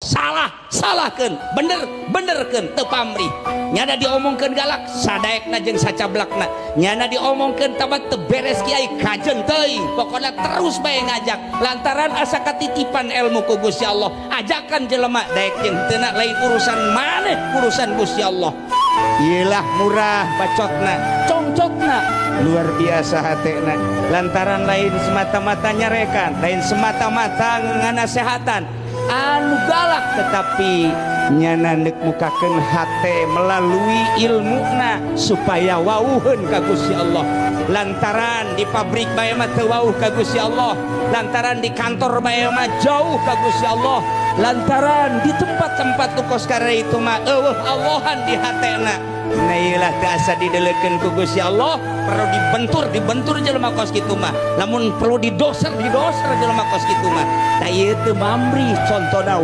salahkan benerken teu pamrih nyana diomongkeun galak sadaekna jeung sacablakna nyana diomongkeun tabat teu beres kiai kajen teuing pokona terus bae ngajak lantaran asa katitipan ilmu ku Gusti Allah ajakan jelema daek jeung teuna lain urusan maneh urusan Gusti Allah iyalah murah bacotna congcotna luar biasa hatena lantaran lain semata-mata nyarekan lain semata-mata nganasehatan anu galak tetapi nyana neuk mukakeun hate melalui ilmuna supaya wauheun ka Gusti Allah lantaran di pabrik bae mah teu wauh ka Gusti Allah lantaran di kantor bae mah jauh ka Gusti Allah lantaran di tempat-tempat tukos karya itu mah eueuh Allahan di hatena nah iyalah teu asa didelekeun ku Gusti Allah perlu dibentur jelema kos kitu mah lamun perlu didoser jelema kos kitu mah da ieu teu mamrih contona